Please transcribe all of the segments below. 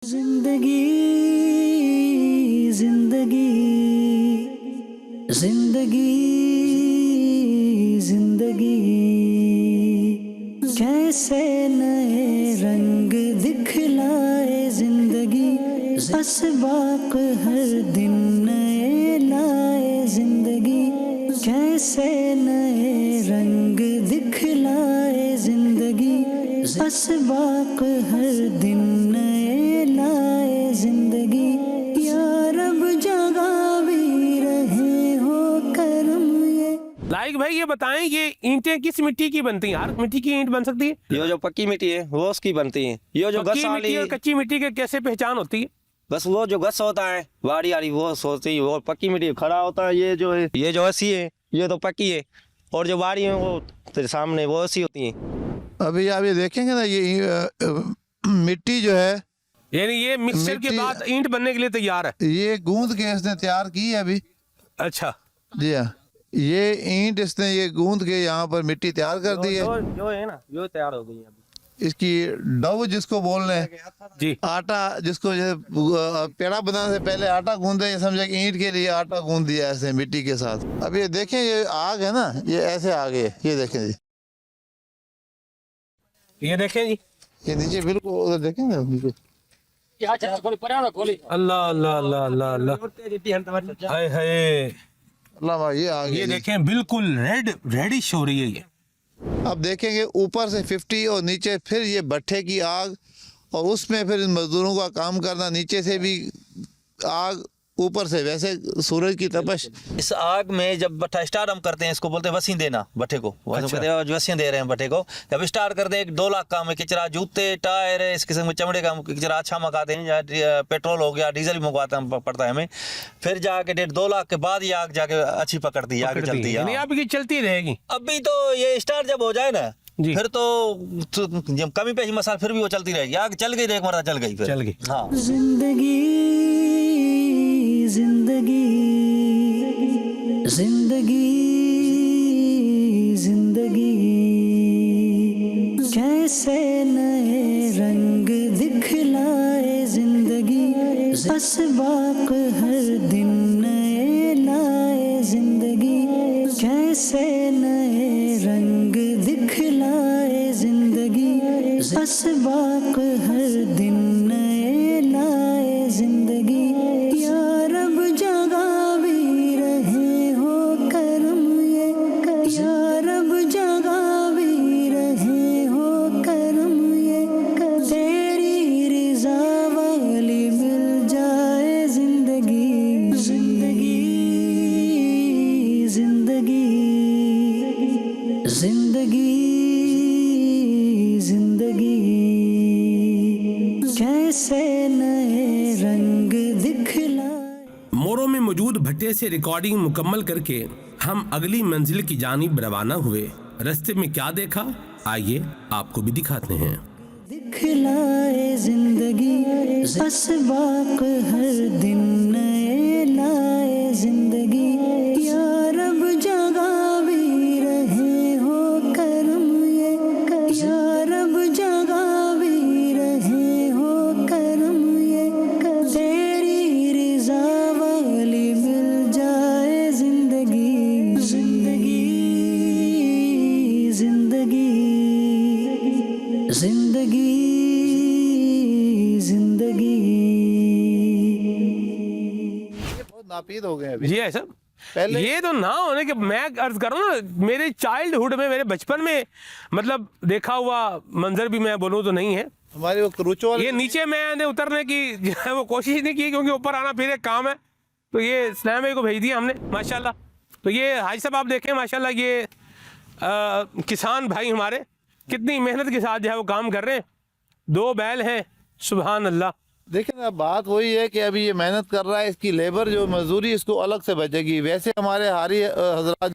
जिंदगी जिंदगी जिंदगी जिंदगी कैसे नए रंग दिखलाए जिंदगी, असबाक हर दिन नए लाए जिंदगी, कैसे नए रंग दिखलाए जिंदगी, असबाक हर दिन नए लाए जिंदगी। या रब जगा भी रहे हो करम ये। लाइक भाई ये बताएं, ये ईंटें किस मिट्टी की बनती हैं? हर मिट्टी की ईंट बन सकती है? ये जो पक्की मिट्टी है वो उसकी बनती है। ये जो पक्की गस मिट्टी वाली और कच्ची मिट्टी के कैसे पहचान होती है? बस वो जो गस होता है वाड़ी वाली वो सोचती है, वो पक्की मिट्टी खड़ा होता है। ये जो है ये जो ऐसी है ये तो पक्की है, और जो वाड़ी है वो तेरे सामने वो ऐसी होती है। अभी आप ये देखेंगे ना, ये मिट्टी जो है यानी ये मिक्सचर के मिट्टी- बाद ईंट बनने के लिए तैयार है। ये गूंद के इसने तैयार की है अभी। अच्छा, जी हाँ, ये ईंट इसने ये गूंद के यहाँ पर मिट्टी तैयार कर दी है। जो है ना जो तैयार हो गई है अभी। इसकी डव जिसको बोल रहे हैं, जी आटा जिसको पेड़ा बनाने से पहले आटा गूंदे, ये समझे कि ईंट के लिए आटा गूंद दिया ऐसे मिट्टी के साथ। अब ये देखें, ये आग है ना, ये ऐसे आग है, ये देखें जी, ये देखें जी, ये नीचे बिल्कुल उधर देखें ना नीचे। अल्लाह अल्लाह अल्लाह अल्लाह अल्लाह, हाय हाय। अल्लाह भाई, ये आग ये है जी। देखें बिल्कुल रेडिश हो रही है ये। अब देखेंगे ऊपर से 50 और नीचे फिर ये भट्ठे की आग, और उसमें फिर इन मजदूरों का काम करना, नीचे से भी आग ऊपर से वैसे सूरज की तपश। इस आग में जब भट्ठा स्टार्ट हम करते हैं, इसको बोलते हैं वसी देना भट्ठे को। अच्छा। कहते हैं आज वसी दे रहे हैं भट्ठे को। जब स्टार्ट करते हैं 2 लाख का में किचरा, जूते, टायर, इस किस्म के चमड़े का किचरा अच्छा मंगाते हैं, या पेट्रोल हो गया, डीजल भी मंगवाता पड़ता है हमें। फिर जाके 1.5-2 लाख के बाद ये आग जाके अच्छी पकड़ती है, आगे चलती है। यानी आपकी चलती रहेगी। अभी तो ये स्टार्ट जब हो जाए ना जी। फिर तो जब कमी पेशी मसाल फिर भी वो चलती रहेगी। आग चल गई तो एक मरता चल गई, फिर चल गई। हाँ। जिंदगी जिंदगी जिंदगी जिंदगी कैसे नए रंग दिखलाए जिंदगी, असबाक हर दिन नए लाए जिंदगी, कैसे नए रंग दिखलाए जिंदगी, असबाक हर दिन नए लाए जिंदगी। या रब जगा भी रहे हो करम ये, या रब जगा भी रहे हो करम ये, तेरी रिजा वाली मिल जाए जिंदगी। जिंदगी जिंदगी जिंदगी जिंदगी कैसे नए रंग दिखला। मोरो में मौजूद भट्टे से रिकॉर्डिंग मुकम्मल करके हम अगली मंजिल की जानिब रवाना हुए। रास्ते में क्या देखा, आइए आपको भी दिखाते हैं। दिखलाए जिंदगी, असबाक हर दिन नए लाए जिंदगी। या रब जगा भी रहे हो करम ये, या रब जगा भी रहे हो करम ये, तेरी रिजा वाली मिल जाए जिंदगी। जिंदगी जिंदगी जिंदगी जिंदगी। बहुत नापीद हो गए अभी। जी है सर, पहले- ये तो ना होने के, मैं अर्ज करूँ ना, मेरे चाइल्डहुड में, मेरे बचपन में मतलब देखा हुआ मंजर भी मैं बोलूँ तो नहीं है। हमारे वो क्रूचो वाले ये नीचे मैंने उतरने की जो है वो कोशिश नहीं की, क्योंकि ऊपर आना फिर एक काम है। तो ये स्नैप को भेज दिया हमने माशाल्लाह। तो ये हाजी साहब आप देखें माशाल्लाह, ये किसान भाई हमारे कितनी मेहनत के साथ जो है वो काम कर रहे हैं। 2 बैल हैं, सुभान अल्लाह। देखिए ना, बात वही है कि अभी ये मेहनत कर रहा है, इसकी लेबर जो मजदूरी इसको अलग से बचेगी। वैसे हमारे हारी हजरात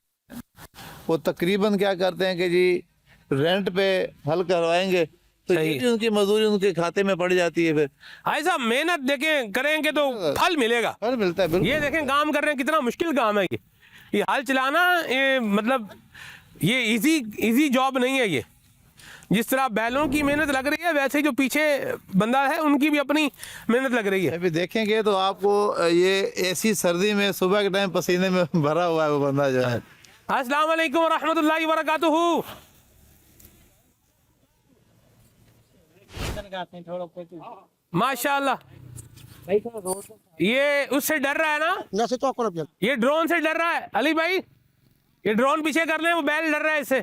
वो तकरीबन क्या करते हैं कि जी रेंट पे हल करवाएंगे, तो सही ये है। भी उनकी मजदूरी उनके खाते में पड़ जाती है। फिर हाजी साहब मेहनत देखें करेंगे तो फल मिलेगा। हल मिलता है बिल्कुल। ये देखें काम कर रहे हैं, कितना मुश्किल काम है ये हल चलाना। ये मतलब ये इजी जॉब नहीं है ये। जिस तरह बैलों की मेहनत लग रही है वैसे जो पीछे बंदा है उनकी भी अपनी मेहनत लग रही है। अभी देखेंगे तो आपको ये ऐसी सर्दी में सुबह के टाइम पसीने में भरा हुआ है वो बंदा जो है। अस्सलाम वालेकुम व रहमतुल्लाहि व बरकातुहू। माशाल्लाह, ये उससे डर रहा है ना, ये ड्रोन से डर रहा है। अली भाई ये ड्रोन पीछे कर ले, वो बैल डर रहा है इससे।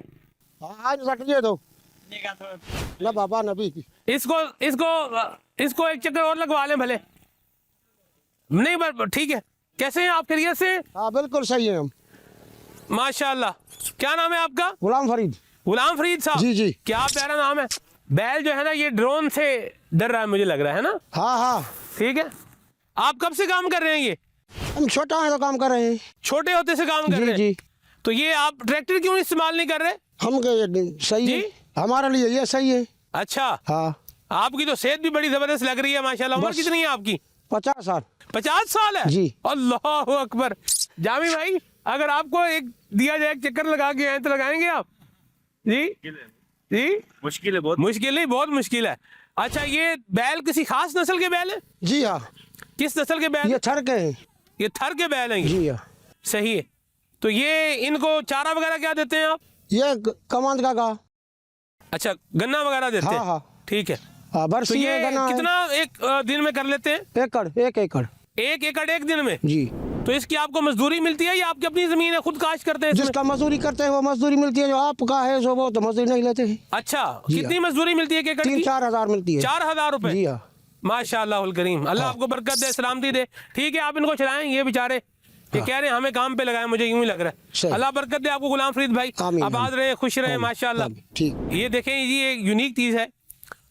बाबा नबी इसको इसको इसको एक चक्कर और लगवा लें भले। नहीं बस ठीक है। कैसे हैं आप, खैरियत से? हाँ बिल्कुल सही है हम। माशाल्लाह। क्या नाम है आपका? गुलाम फरीद। गुलाम फरीद साहब, जी जी। क्या प्यारा नाम है। बैल जो है ना ये ड्रोन से डर रहा है मुझे लग रहा है ना। हाँ हाँ ठीक है। आप कब से काम कर रहे हैं ये? हम छोटा है तो काम कर रहे हैं। छोटे होते से काम कर जी रहे हैं? जी। तो ये आप ट्रैक्टर क्यों इस्तेमाल नहीं कर रहे? हम सही जी? है हमारे लिए ये सही है। अच्छा, हाँ आपकी तो सेहत भी बड़ी जबरदस्त लग रही है माशाल्लाह। उम्र बस। कितनी है आपकी? 50 साल। 50 साल है जी। अल्लाह अकबर। जामी भाई अगर आपको एक दिया जाए, एक चक्कर लगा के आए तो लगाएंगे आप? जी जी। मुश्किल है बहुत। मुश्किल नहीं, बहुत मुश्किल है। अच्छा, ये बैल किसी खास नस्ल के बैल है? जी हाँ। किस नस्ल के बैल? ये थर के हैं। ये थर के बैल हैं ये? जी हाँ। सही है। तो ये इनको चारा वगैरह क्या देते हैं आप? ये कमांड का अच्छा, गन्ना वगैरह देते हाँ हैं? हाँ ठीक है। हाँ। तो बरसी ये में गन्ना है। कितना एक दिन में कर लेते हैं? एकड़ 1 एकड़। 1 एकड़ एक दिन में? जी। तो इसकी आपको मजदूरी मिलती है या आपकी अपनी जमीन है, खुद काश्त करते हैं इसमें? जिसका मजदूरी करते हैं वो मजदूरी मिलती है, जो आपका है जो वो तो मजदूरी नहीं लेते हैं। अच्छा, जी कितनी मजदूरी मिलती है एक एकड़ की? 3-4 हजार मिलती है। 4,000 रुपए? जी हाँ। माशाअल्लाह करीम, अल्लाह आपको बरकत दे, सलामती दे। ठीक है, आप इनको चलाएं। ये बेचारे ये कह रहे हैं हमें काम पे लगाए, मुझे यूं ही लग रहा है। सही। अल्लाह बरकत दे आपको गुलाम फरीद भाई। आमीन, आबाद रहे, खुश रहे माशाअल्लाह। ठीक। ये देखें जी, ये यूनिक चीज़ है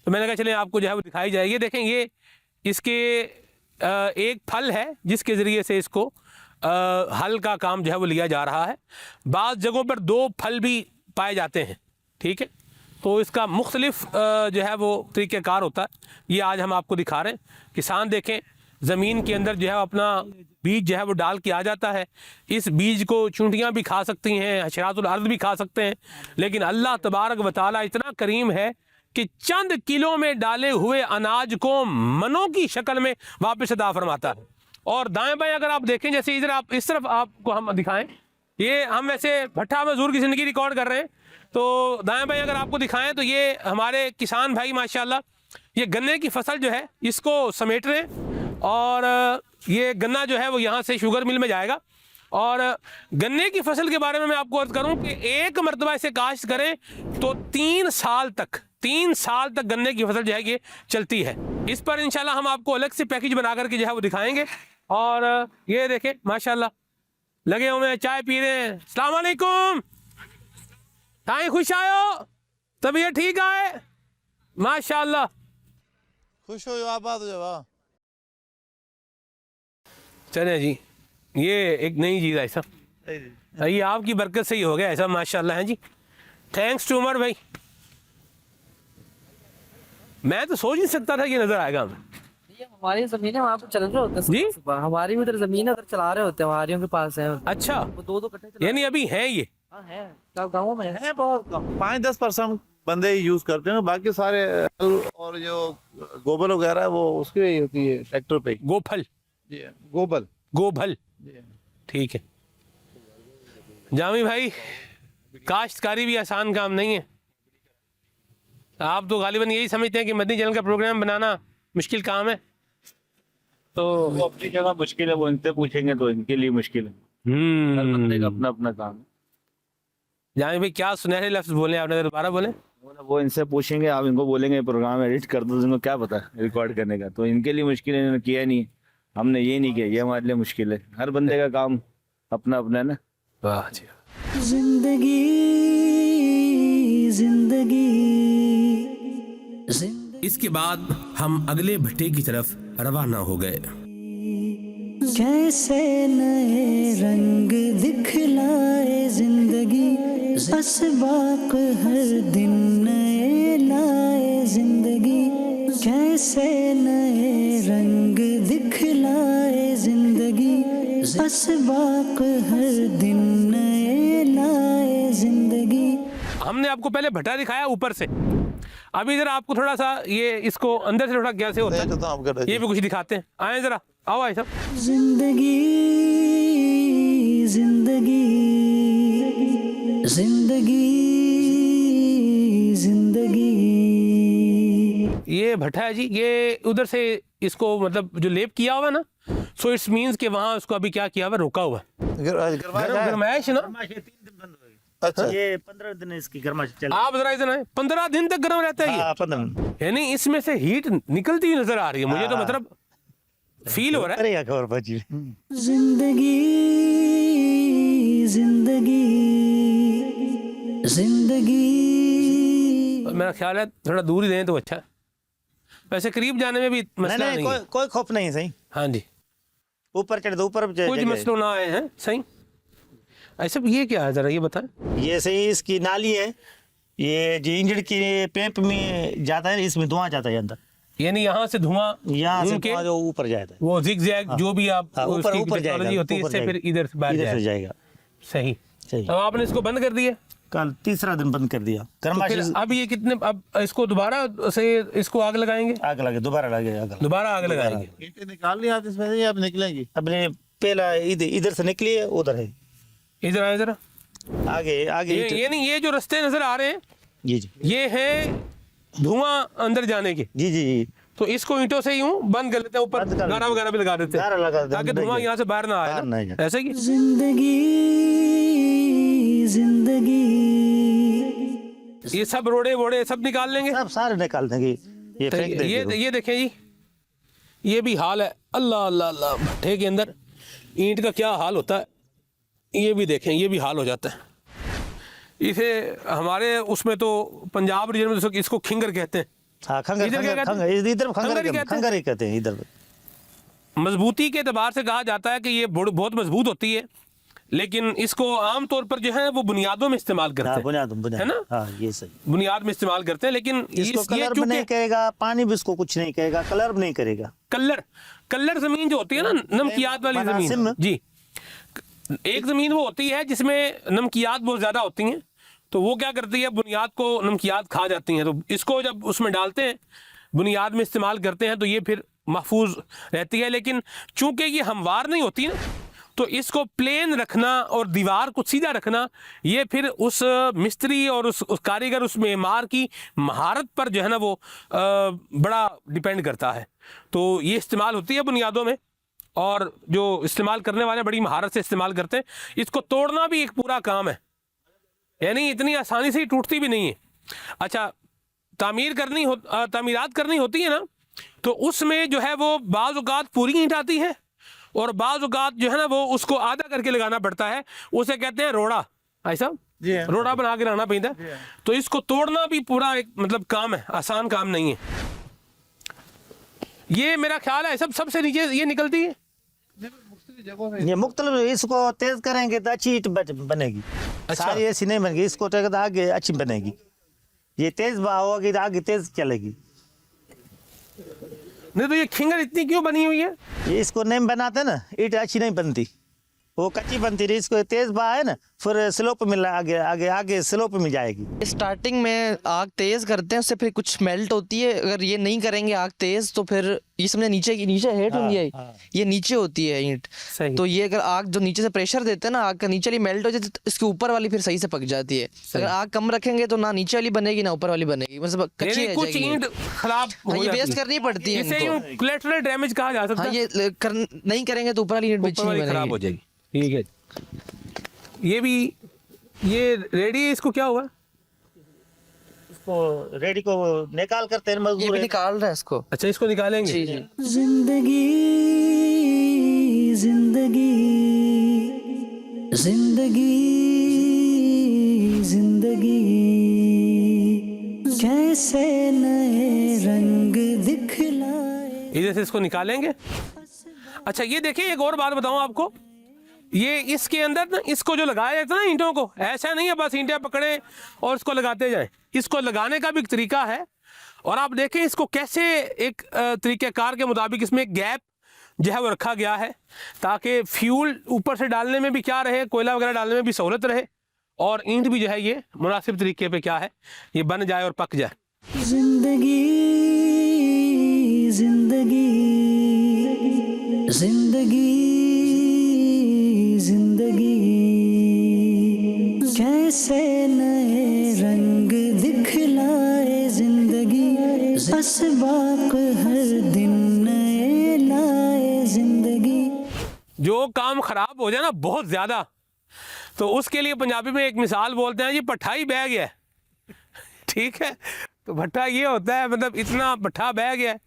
तो मैंने कहा चले आपको जो है वो दिखाई जाए। ये देखें, ये इसके एक फल है जिसके ज़रिए से इसको हल का काम जो है वो लिया जा रहा है। बाज़ जगहों पर 2 फल भी पाए जाते हैं। ठीक है, तो इसका मुख्तलिफ जो है वो तरीक़ेकार होता है। ये आज हम आपको दिखा रहे हैं। किसान देखें ज़मीन के अंदर जो है अपना बीज जो है वो डाल के आ जाता है। इस बीज को चूंटियाँ भी खा सकती हैं, हशरातुल अर्द भी खा सकते हैं, लेकिन अल्लाह तबारक व तआला इतना करीम है कि चंद किलो में डाले हुए अनाज को मनों की शक्ल में वापस अता फरमाता है। और दाएं बाएं अगर आप देखें, जैसे इधर आप इस तरफ आपको हम दिखाएं, ये हम वैसे भट्ठा मजदूर की ज़िंदगी रिकॉर्ड कर रहे हैं, तो दाएं बाएं अगर आपको दिखाएं तो ये हमारे किसान भाई माशाल्लाह ये गन्ने की फसल जो है इसको समेट रहे हैं। और ये गन्ना जो है वो यहाँ से शुगर मिल में जाएगा। और गन्ने की फसल के बारे में मैं आपको अर्ज करूं कि एक मरतबा इसे काश्त करें तो 3 साल तक गन्ने की फसल जो है ये चलती है। इस पर इंशाल्लाह हम आपको अलग से पैकेज बना करके जो है वो दिखाएंगे। और ये देखें माशाल्लाह लगे हुए हैं, चाय पी रहे हैं। अस्सलाम वालेकुम, ताई खुश आयो, तबीयत ठीक है माशाल्लाह। खुश हो आबाद हो जाओ। चले जी, ये एक नई चीज़ है ऐसा, ये आपकी बरकत से ही हो गया ऐसा माशाल्लाह है जी। थैंक्स टू उमर भाई। मैं तो सोच नहीं सकता था कि नजर आएगा हमें। हमारी जमीन है वहाँ पे चल रहे होते हैं जी? सुबह हमारी भी उधर जमीन है, उधर चला रहे होते हैं, हमारियों के पास है। अच्छा, वो 2-2 कट्टे चला। यानी अभी है ये? हाँ है, गाँव में है। बहुत 5-10% बंदे ही यूज करते हैं, बाकी सारे हल और जो गोबर वगैरह है वो उसकी ही होती है ट्रैक्टर पे। गोफल, जी गोबर, गोभल, ठीक है। जामी भाई, काश्तकारी भी आसान काम नहीं है। आप तो गालिबन यही समझते हैं कि मदनी चैनल का प्रोग्राम बनाना मुश्किल काम है। तो वो अपनी जगह मुश्किल है, वो इनसे पूछेंगे तो इनके लिए मुश्किल है। हर बंदे का अपना अपना काम है। जामी भाई क्या सुनहरे लफ्ज बोले आपने, दोबारा बोले। वो इनसे पूछेंगे, आप इनको बोलेंगे प्रोग्राम एडिट कर दो, इनको क्या पता रिकॉर्ड करने का, तो इनके लिए मुश्किल है, इन्होंने किया नहीं, हमने ये नहीं किया, ये हमारे लिए मुश्किल है। हर बंदे का काम अपना अपना है ना। वाह जी। जिंदगी जिंदगी इसके बाद हम अगले भट्टे की तरफ रवाना हो गए। कैसे नए रंग दिखलाए जिंदगी, असबाक हर दिन नए लाए जिंदगी। कैसे नए रंग दिखलाए जिंदगी, असबाक हर दिन नए लाए जिंदगी। हमने आपको पहले भट्टा दिखाया ऊपर से, अभी जरा आपको थोड़ा सा ये इसको अंदर से थोड़ा कैसे होता है ये भी कुछ दिखाते हैं। आए जरा, आओ आए सब। जिंदगी जिंदगी जिंदगी जिंदगी। ये भट्टा है जी, ये उधर से इसको मतलब जो लेप किया हुआ है ना, सो इट्स मीन्स कि वहाँ उसको अभी क्या किया हुआ है, रोका हुआ है। गरमाइश ना। अच्छा, ये 15 दिन इसकी गर्माश चल। आप जरा इधर आए, 15 दिन तक गर्म रहता है ये। 15 दिन यानी इसमें से हीट निकलती हुई नजर आ रही है मुझे, तो मतलब फील हो रहा है। अरे खबर बाजी। जिंदगी जिंदगी जिंदगी। मेरा ख्याल है थोड़ा दूर ही दें तो अच्छा है, वैसे करीब जाने में भी मसला नहीं है। कोई खौफ नहीं है। सही, हाँ जी, ऊपर चढ़ दो, ऊपर कुछ मसलों ना आए हैं। सही। ऐसा ये क्या है, जरा ये बताएं। ये सही इसकी नाली है, ये जो इंजन की पैप में जाता है, इसमें धुआं जाता है अंदर, यानी यहाँ से धुआं, यहाँ से उनके धुआं जो ऊपर जाता है, वो जिग-जैग जो भी आप हाँ, ऊपर उसकी ऊपर जाएगा, टेक्नोलॉजी होती है, ऊपर इससे फिर जाएगा। इधर से बाहर इधर से जाएगा। जाएगा। सही। सही। अब आपने इसको बंद कर दिया, कल तीसरा दिन बंद कर दिया। तो गर्माश फिर अब ये कितने, अब इसको दोबारा से इसको आग लगाएंगे, आग लगे, दोबारा लगे आग लगे। दोबारा आग लगाएंगे। ईंटें निकाल ली आप इसमें से, या अब निकलेंगी? अपने पहला इधर से निकली है, उधर है इधर आए जरा। आगे आगे ये नहीं, ये जो रास्ते नजर आ रहे हैं जी जी ये है धुआं अंदर जाने के, जी जी जी। तो इसको ईंटों से यूं बंद कर लेते हैं, ऊपर बंद कर गारा वगैरह भी लगा देते गारा लगा हैं देते ताकि हैं, धुआं यहाँ से बाहर ना बाहर आए ना ना, जाए। ऐसे ही। जिंदगी जिंदगी। ये सब रोड़े वोड़े सब निकाल लेंगे। सब सारे निकाल देंगे, ये तो फेंक देंगे। ये देखें जी, ये भी हाल है। अल्लाह अल्लाह अल्लाह, भट्ठे के अंदर ईंट का क्या हाल होता है, ये भी देखें, ये भी हाल हो जाता है। इसे हमारे उसमें तो पंजाब रीजन में तो इसको खिंगर कहते हैं। हाँ, खंगर इधर क्या खंगर कहते खंगर, हैं? इधर खंगर ही कहते हैं। खंगर ही कहते हैं इधर। मजबूती के एतबार से कहा जाता है कि ये बहुत मजबूत होती है, लेकिन इसको आमतौर पर जो है वो बुनियादों में इस्तेमाल करते हाँ, हैं, बुनियाद है ना? हाँ, ये सही। बुनियाद में इस्तेमाल करते हैं, लेकिन इसको ये कलर भी नहीं करेगा, पानी भी इसको कुछ नहीं करेगा, कलर भी नहीं करेगा। कलर जमीन जो होती है ना, नमकियात वाली जमीन मनासिम। जी, एक जमीन वो होती है जिसमें नमकियात बहुत ज्यादा होती हैं, तो वो क्या करती है, बुनियाद को नमकियात खा जाती हैं, तो इसको जब उसमें डालते हैं, बुनियाद में इस्तेमाल करते हैं, तो ये फिर महफूज रहती है। लेकिन चूंकि ये हमवार नहीं होती ना, तो इसको प्लेन रखना और दीवार को सीधा रखना, ये फिर उस मिस्त्री और उस कारीगर, उस मेमार की महारत पर जो है ना वो बड़ा डिपेंड करता है। तो ये इस्तेमाल होती है बुनियादों में, और जो इस्तेमाल करने वाले बड़ी महारत से इस्तेमाल करते हैं। इसको तोड़ना भी एक पूरा काम है, यानी इतनी आसानी से ही टूटती भी नहीं है। अच्छा, तामीरात करनी होती है ना, तो उसमें जो है वो बाज़ औक़ात पूरी ईंट आती है, और बाज़ औक़ात जो है ना वो उसको आधा करके लगाना पड़ता है, उसे कहते हैं रोड़ा। ऐसा रोड़ा बना के लाना पड़ता है। तो इसको तोड़ना भी पूरा एक मतलब काम है, आसान काम नहीं है। ये मेरा ख्याल है सबसे नीचे ये निकलती है। ये मुख्तलिफ, इसको तेज करेंगे तो अच्छी ईंट बनेगी। अच्छा। सारी ऐसी नहीं बनेगी, इसको तो आगे अच्छी बनेगी। ये तेज होगी तो आगे तेज चलेगी। नहीं तो ये खिंगर इतनी क्यों बनी हुई है? ये इसको नहीं बनाते ना, ईंट अच्छी नहीं बनती, वो कच्ची बनती रही। इसको तेज बहा है ना, फिर स्लोप में आगे आगे आगे स्लोप में जाएगी। स्टार्टिंग में आग तेज करते हैं, उससे फिर कुछ मेल्ट होती है। अगर ये नहीं करेंगे आग तेज, तो फिर ये समझे नीचे हेड होंगी है, ये नीचे होती है ईंट। सही। तो ये अगर आग जो नीचे से प्रेशर देते हैं ना, आग का नीचे वाली मेल्ट हो जाती है, तो इसके ऊपर वाली फिर सही से पक जाती है। अगर आग कम रखेंगे तो ना नीचे वाली बनेगी ना ऊपर वाली बनेगी, मतलब कच्ची रह कुछ जाएगी। ईंट खराब हो ये जाती वेस्ट है। करनी पड़ती है इसे इनको। यूं कोलेटरल डैमेज कहा जा सकता हाँ, है। ये नहीं करेंगे तो ऊपर वाली ईंट भी अच्छी ऊपर नहीं वाली खराब हो बनेगी। जाएगी। ठीक है, ये भी ये रेडी है, इसको क्या हुआ? इसको रेडी को निकाल कर तेल ये मजदूर भी है। निकाल रहे हैं इसको। अच्छा, इसको निकालेंगे। जी जी। जिंदगी जिंदगी जिंदगी जिंदगी। कैसे नए रंग दिखलाए। इधर से इसको निकालेंगे। अच्छा, ये देखिए, एक और बात बताऊं आपको, ये इसके अंदर ना, इसको जो लगाया जाता है ना ईंटों को, ऐसा नहीं है बस ईंटें पकड़े और इसको लगाते जाएं। इसको लगाने का भी एक तरीका है, और आप देखें इसको कैसे एक तरीक़ेकार के मुताबिक इसमें एक गैप जो है वो रखा गया है, ताकि फ्यूल ऊपर से डालने में भी क्या रहे, कोयला वगैरह डालने में भी सहूलत रहे, और ईंट भी जो है ये मुनासिब तरीके पे क्या है, ये बन जाए और पक जाए। जिंदगी जिंदगी जिंदगी जिंदगी कैसे नए रंग दिखलाए जिंदगी असबाक हर दिन नए लाए जिंदगी। जो काम खराब हो जाए ना बहुत ज़्यादा, तो उसके लिए पंजाबी में एक मिसाल बोलते हैं जी पट्ठा ही बह गया है। ठीक है, तो भट्ठा ये होता है मतलब इतना भट्ठा बह गया है,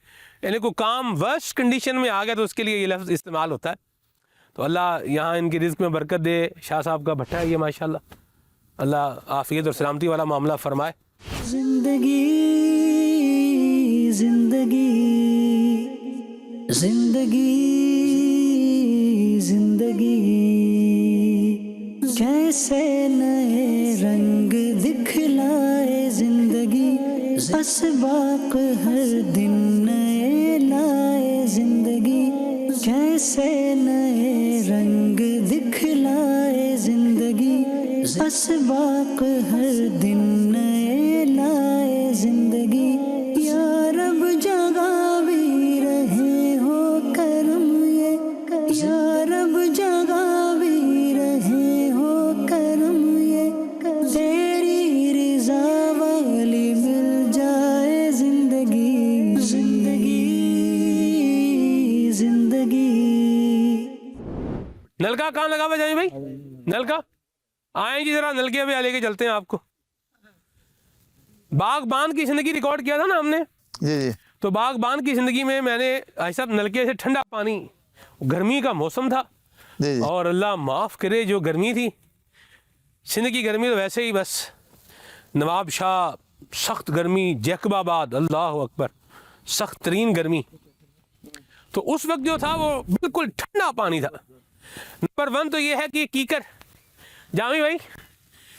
यानी कोई काम वर्स्ट कंडीशन में आ गया तो उसके लिए ये लफ्ज़ इस्तेमाल होता है। तो अल्लाह यहाँ इनकी रिज़्क़ में बरकत दे। शाह साहब का भट्ठा है ये माशाल्लाह, अल्लाह आफ़ियत और सलामती वाला मामला फरमाए। जिंदगी जिंदगी जिंदगी जिंदगी कैसे नए रंग दिखलाए जिंदगी असबाक हर दिन नए लाए जिंदगी कैसे नए रंग दिखलाए जिंदगी असबाक हर दिन नए लाए जिंदगी। या रब जगा भी रहे हो करम ये, या रब जगा भी रहे हो करम ये, तेरी रिजा वाली मिल जाए जिंदगी जिंदगी जिंदगी। नलका कहाँ लगा हुआ जानी भाई? नलका आए जी, जरा नलके पे लेके चलते हैं आपको। बागबान की जिंदगी रिकॉर्ड किया था ना हमने जी जी। तो बागबान की ज़िंदगी में मैंने ऐसा नलके से ठंडा पानी, गर्मी का मौसम था जी जी। और अल्लाह माफ़ करे जो गर्मी थी, सिंध की गर्मी तो वैसे ही बस नवाब शाह सख्त गर्मी, जैकबाबाद अल्लाह अकबर सख्त तरीन गर्मी। तो उस वक्त जो था वो बिल्कुल ठंडा पानी था। नंबर 1 तो ये है कि कीकर, जामी भाई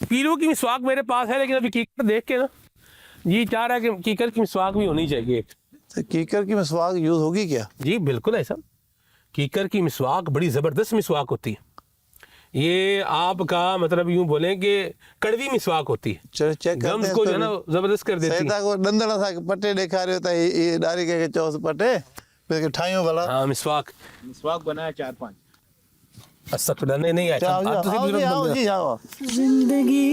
पीलू की मिसवाक मेरे पास है, लेकिन अभी कीकर देख के ना जी चाह रहा है कि कीकर की मिसवाक भी होनी चाहिए। तो कीकर की मिसवाक यूज़ होगी क्या? जी बिल्कुल ऐसा, कीकर की मिसवाक बड़ी ज़बरदस्त मिसवाक होती है। ये आपका मतलब यूं बोलें कि कड़वी मिसवाक होती है, चलो चेक करते गम्स हैं को इसको जो है ना भी। ज़बरदस्त कर देती सही था है। को डंदड़ा सा पट्टे दिखा रहे होता है, ये डारी के चौस पट्टे फिर ठाइयों वाला। हाँ मिसवाक बनाया 4-5 अस्तगफिरुल्लाह, नहीं आया आओ अब तो जी, सिर्फ आओ जी, आओ। जिंदगी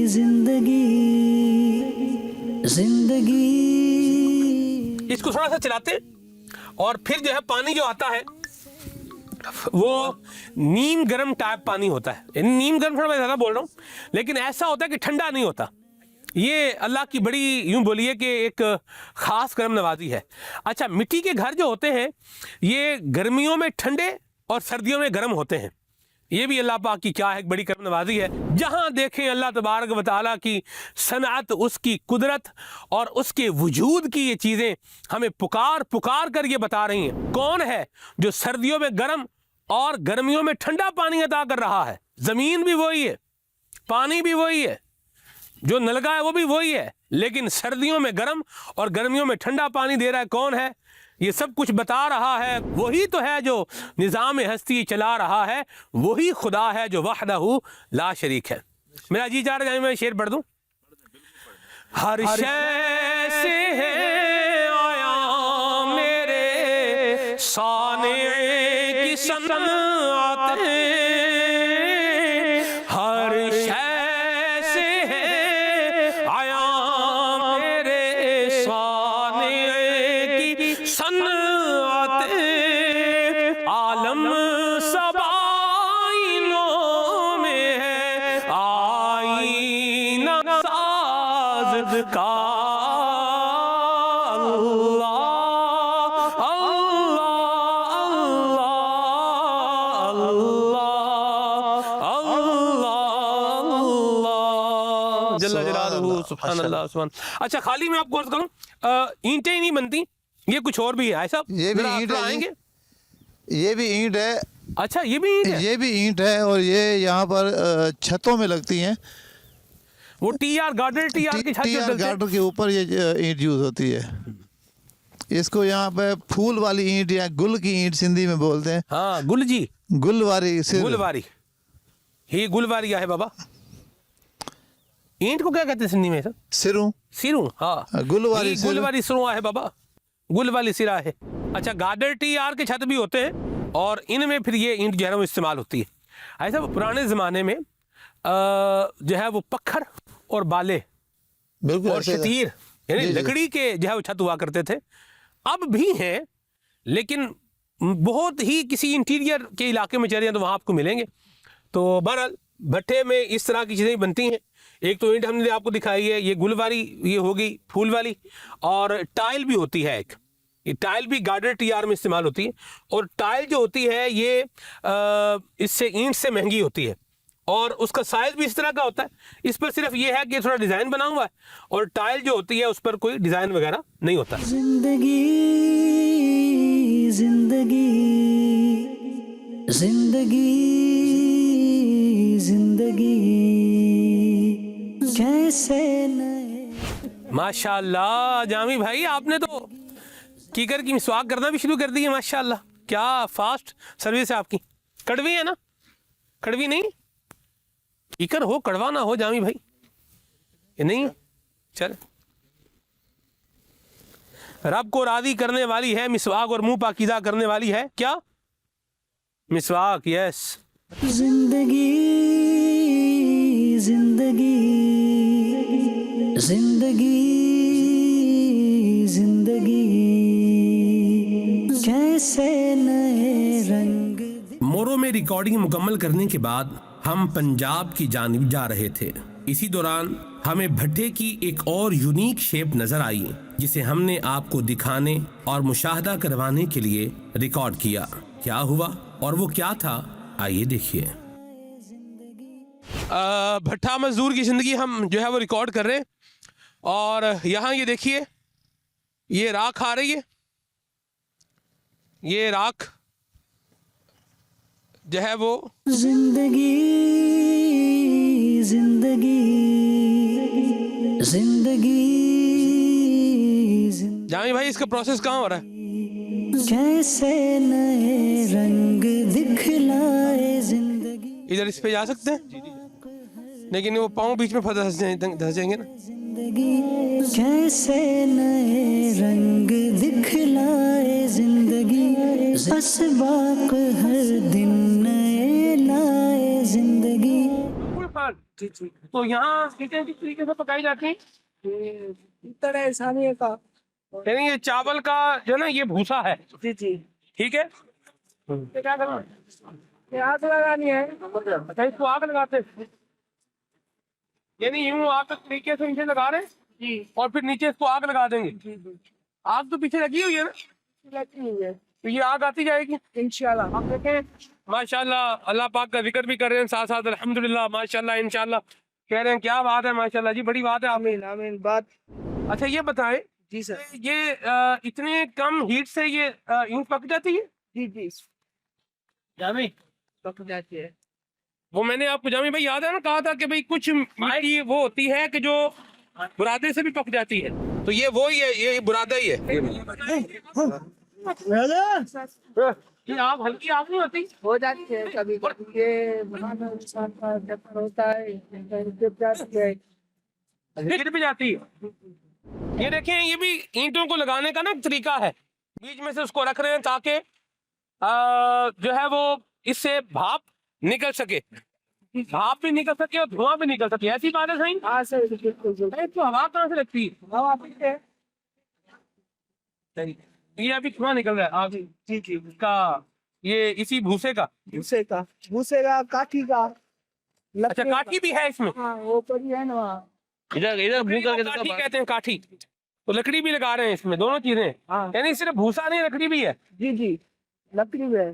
जिंदगी जिंदगी। इसको थोड़ा सा चलाते हैं और फिर जो है पानी जो आता है वो नीम गर्म टाइप पानी होता है। यानी नीम गर्म थोड़ा मैं ज़्यादा बोल रहा हूँ, लेकिन ऐसा होता है कि ठंडा नहीं होता। ये अल्लाह की बड़ी यूं बोलिए कि एक ख़ास करम नवाजी है। अच्छा, मिट्टी के घर जो होते हैं ये गर्मियों में ठंडे और सर्दियों में गर्म होते हैं। ये भी अल्लाह पाक की क्या है, एक बड़ी करम नवाजी है। जहाँ देखें अल्लाह तबारक व तआला की सनअत, उसकी कुदरत और उसके वजूद की ये चीज़ें हमें पुकार पुकार कर ये बता रही हैं। कौन है जो सर्दियों में गर्म और गर्मियों में ठंडा पानी अता कर रहा है? ज़मीन भी वही है, पानी भी वही है, जो नलका है वो भी वही है, लेकिन सर्दियों में गर्म और गर्मियों में ठंडा पानी दे रहा है। कौन है? ये सब कुछ बता रहा है वही तो है जो निज़ाम हस्ती चला रहा है, वही खुदा है जो वहदहू ला शरीक है। मेरा जी चाह रहा है मैं शेर पढ़ दूं। हर शय से है आया मेरे साने की सनअत, हर शय से है आया मेरे साने की सनअत, आलम सबाइनों में है आईना साज का अल्लाह अल्लाह अल्लाह अल्लाह जल्ला जलालहू सुभान अल्लाह सुभान। अच्छा, खाली मैं आपको अर्ज करूं, ईंटें ही नहीं बनती, ये कुछ और भी है ऐसा? ये भी जरा ईंट आप है जी। आएंगे? ये भी ईंट है, अच्छा, ये भी ईंट है। ये भी ईंट है और ये यहाँ पर छतों में लगती हैं। वो टीआर गार्डर, टीआर की छत जो टीआर डलते हैं। गार्डर के ऊपर ये ईंट यूज होती है। इसको यहाँ पे फूल वाली ईंट या गुल की ईंट सिंधी में बोलते हैं। हाँ, गुलजी, गुलवारी सिर। गुलवारी, ही गुलवारी है बाबा। ईंट को क्या कहते हैं सिंधी में सर? सिरू सिरू, हाँ गुल वाली ये गुल वाली सिरू है बाबा, गुल वाली सिरा है। अच्छा, गार्डर टीआर के छत भी होते हैं और इनमें फिर ये ईंट जो है वो इस्तेमाल होती है। ऐसा वो पुराने ज़माने में जो है वो पत्थर और बाले बिल्कुल और ऐसे- शतीर यानी जी, जी। लकड़ी के जो है वो छत हुआ करते थे। अब भी हैं लेकिन बहुत ही किसी इंटीरियर के इलाके में चले जाएं तो वहाँ आपको मिलेंगे। तो बहरहाल भट्टे में इस तरह की चीज़ें बनती हैं। एक तो ईंट हमने आपको दिखाई है, ये गुल वाली ये होगी फूल वाली, और टाइल भी होती है एक, ये टाइल भी गार्डर टीआर में इस्तेमाल होती है। और टाइल जो होती है ये इससे ईंट से महंगी होती है और उसका साइज भी इस तरह का होता है। इस पर सिर्फ ये है कि थोड़ा डिज़ाइन बना हुआ है और टाइल जो होती है उस पर कोई डिज़ाइन वगैरह नहीं होता। जिंदगी जिंदगी जिंदगी जिंदगी कैसे नए माशाल्लाह जामी भाई, आपने तो कीकर की मिसवाक करना भी शुरू कर दी है माशाल्लाह। क्या फास्ट सर्विस है आपकी। कड़वी है ना? कड़वी नहीं, कीकर हो कड़वा ना हो जामी भाई, ये नहीं चल। रब को राजी करने वाली है मिसवाक और मुंह पाकीज़ा करने वाली है क्या? मिसवाक, यस। जिंदगी जिंदगी जिंदगी जिंदगी कैसे नए रंग। मोरो में रिकॉर्डिंग मुकम्मल करने के बाद हम पंजाब की जानिब जा रहे थे। इसी दौरान हमें भट्टे की एक और यूनिक शेप नजर आई जिसे हमने आपको दिखाने और मुशाहदा करवाने के लिए रिकॉर्ड किया। क्या हुआ और वो क्या था, आइए देखिए। भट्टा मजदूर की जिंदगी हम जो है वो रिकॉर्ड कर रहे हैं और यहाँ ये देखिए, ये राख आ रही है, ये राख जो है वो जिंदगी जिंदगी जिंदगी जामी भाई, इसका प्रोसेस कहाँ हो रहा है? कैसे नए रंग दिखलाए जिंदगी। इधर इस पे जा सकते हैं लेकिन वो पाँव बीच में धस जाएंगे ना। जिंदगी कैसे नए रंग दिखलाए जिंदगी, असबाक हर दिन नए लाए जिंदगी। तो यहाँ किस तरीके से पकाई जाती है? यानी ये चावल का जो ना ये भूसा है, जी जी, ठीक है? तो क्या करना है? आग लगानी है। अच्छा, इसको आग लगाते हैं यानी यूं आग के तरीके से नीचे लगा रहे हैं जी, और फिर नीचे इसको आग लगा देंगे। आग तो पीछे लगी हुई है ना? लगी हुई है, तो ये आग आती जाएगी इंशाल्लाह। आप देखें माशाल्लाह, अल्लाह पाक का जिक्र भी कर रहे हैं साथ साथ अल्हम्दुलिल्लाह माशाल्लाह इंशाल्लाह कह रहे हैं। क्या बात है माशाल्लाह जी, बड़ी बात है। आमीन आमीन। बात अच्छा ये बताएं जी सर, ये इतने कम हीट से ये ईंट पक जाती है? जी जी जामी, पक जाती है। वो मैंने आपको जामी भाई याद है ना कहा था कि भाई कुछ मिट्टी वो होती है कि जो बुरादे से भी पक जाती है, तो ये वो ही है, ये बुरादा ही है। ये आप हल्की आग नहीं होती? हो जाती है कभी कभी, ये बनाना इंसान का चक्कर होता है, गिर जाती है। गिर भी जाती है। ये देखें, ये भी ईंटों को लगाने का ना एक तरीका है। बीच में से उसको रख रहे हैं ताकि जो है वो इससे भाप निकल सके, भाप भी निकल सके और धुआं भी निकल सके। ऐसी बात है सही? हाँ सर, बिल्कुल। तो हवा कहाँ से लगती है? हवा पीछे है। सही। ये अभी धुआं निकल रहा है आग जी जी, का, ये इसी भूसे का। भूसे का काठी का। अच्छा, काठी भी है इसमें? हाँ, वो पड़ी है ना वहाँ। इधर भू करके काठी कहते हैं, काठी। तो लकड़ी भी लगा रहे हैं इसमें, दोनों चीजें। हाँ। यानी सिर्फ भूसा नहीं, लकड़ी भी है। जी जी, लकड़ी है।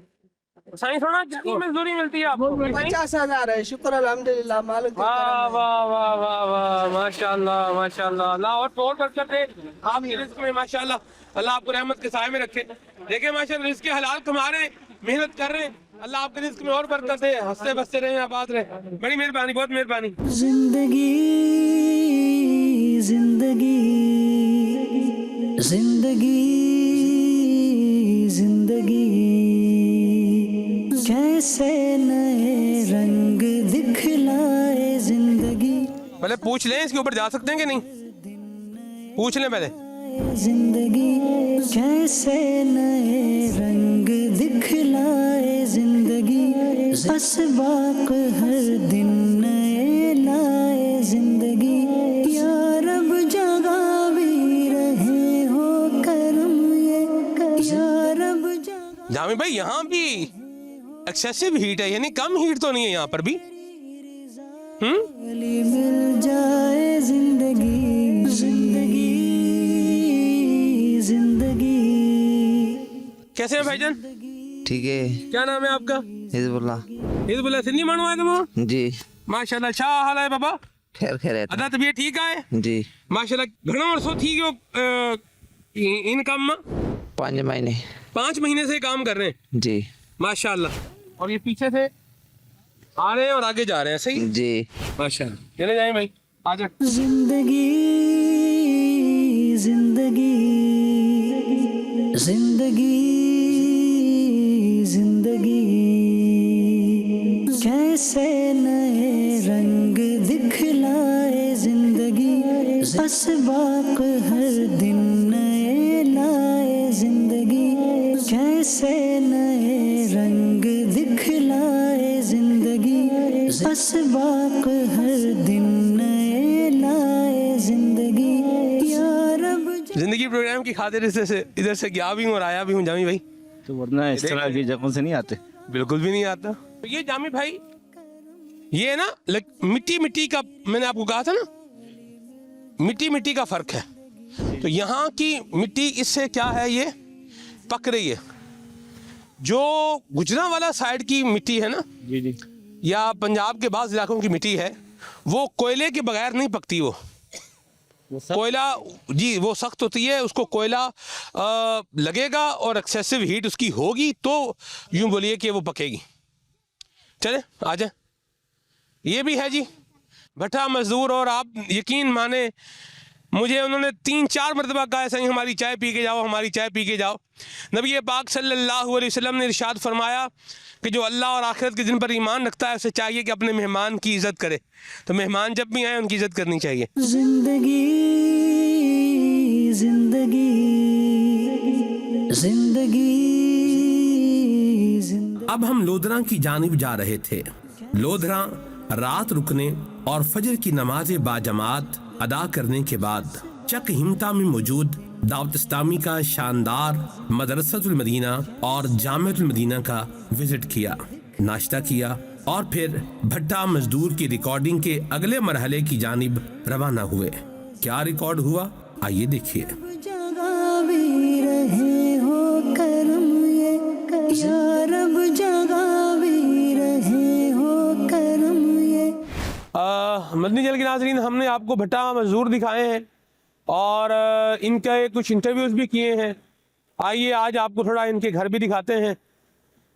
साइंस होना कितनी मजदूरी मिलती है आपको? 50,000 है, शुक्र अल्हम्दुलिल्लाह मालिक के वाह करम है। वाह वाह वाह वाह, माशाल्लाह माशाल्लाह। अल्लाह और बहुत बरकत दे आपकी रिस्क में माशाल्लाह, अल्लाह आपको रहमत के साए में रखे। देखे माशाल्लाह, रिस्क के हलाल कमा रहे हैं, मेहनत कर रहे हैं, अल्लाह आपके रिस्क में और बरकत दे, हंसते बसते रहे, आबाद रहे। बड़ी मेहरबानी, बहुत मेहरबानी। जिंदगी जिंदगी जिंदगी जिंदगी कैसे नए रंग दिखलाए जिंदगी। पहले पूछ लें इसके ऊपर जा सकते हैं कि नहीं, पूछ लें पहले। जिंदगी कैसे नए रंग दिखलाए जिंदगी, असबाक हर दिन नए लाए जिंदगी, या रब जगावी रहे हो करम ये, या रब जगा। जामी भाई यहाँ भी एक्सेसिव हीट है, यानी कम हीट तो नहीं है यहाँ पर भी। मिल जाए जिंदगी, जिंदगी जिंदगी। कैसे हैं भाईजान? ठीक है। क्या नाम है आपका? हिजबुल्ला। हिजबुल्ला सिंधी मानू है तुम? जी। माशाल्लाह, छा हाल है बाबा? खैर खैर है। अदा तबीयत ठीक है? जी। माशाल्लाह, घणो वर्षो थी गयो इन काम में? 5 महीने। 5 महीने से काम कर रहे हैं? जी। माशाल्लाह। और ये पीछे से आ रहे हैं और आगे जा रहे हैं, सही? जी। माशाल्लाह, चले जाएं भाई, आ जा। जिंदगी जिंदगी जिंदगी जिंदगी, कैसे नए रंग दिखलाए जिंदगी, असबाक हर दिन नए लाए जिंदगी, कैसे नए रंग दिखलाए जिंदगी, असबाक हर दिन नए लाए जिंदगी, या रब। जिंदगी प्रोग्राम की खातिर इधर से गया भी हूँ और आया भी हूँ जामी भाई। तो वरना इस तरह की जगहों से नहीं आते। बिल्कुल भी नहीं आता। तो ये जामी भाई, ये ना मिट्टी का, मैंने आपको कहा था ना, मिट्टी का फर्क है। तो यहाँ की मिट्टी इससे क्या है, ये पक रही है। जो गुजरांवाला साइड की मिट्टी है ना, जी जी, या पंजाब के बाज़ इलाकों की मिट्टी है, वो कोयले के बगैर नहीं पकती। वो कोयला, जी, वो सख्त होती है, उसको कोयला लगेगा और एक्सेसिव हीट उसकी होगी तो यूं बोलिए कि वो पकेगी। चले आ जाए। ये भी है जी भट्टा मजदूर, और आप यकीन माने मुझे उन्होंने 3-4 मरतबा कहा सही हमारी चाय पी के जाओ, हमारी चाय पी के जाओ। नबी पाक सल्लल्लाहु अलैहि वसल्लम ने इरशाद फरमाया कि जो अल्लाह और आखिरत के दिन पर ईमान रखता है उसे चाहिए कि अपने मेहमान की इज़्ज़त करे। तो मेहमान जब भी आए उनकी इज़्ज़त करनी चाहिए। जिंदगी जिंदगी जिंदगी जिंदगी। अब हम लोधरा की जानिब जा रहे थे। लोधरा रात रुकने और फजर की नमाज बाजमात अदा करने के बाद चक हिमता में मौजूद दावत इस्लामी का शानदार मदरसतुल मदीना और जामिअतुल मदीना का विजिट किया, नाश्ता किया और फिर भट्टा मजदूर की रिकॉर्डिंग के अगले मरहले की जानिब रवाना हुए। क्या रिकॉर्ड हुआ, आइए देखिए। जगावी रहे हो करम ये, या रब जगावी रहे हो करम ये। मदनी जल के नाज़रीन, हमने आपको भट्टा मजदूर दिखाए हैं और इनके कुछ इंटरव्यूज़ भी किए हैं। आइए आज आपको थोड़ा इनके घर भी दिखाते हैं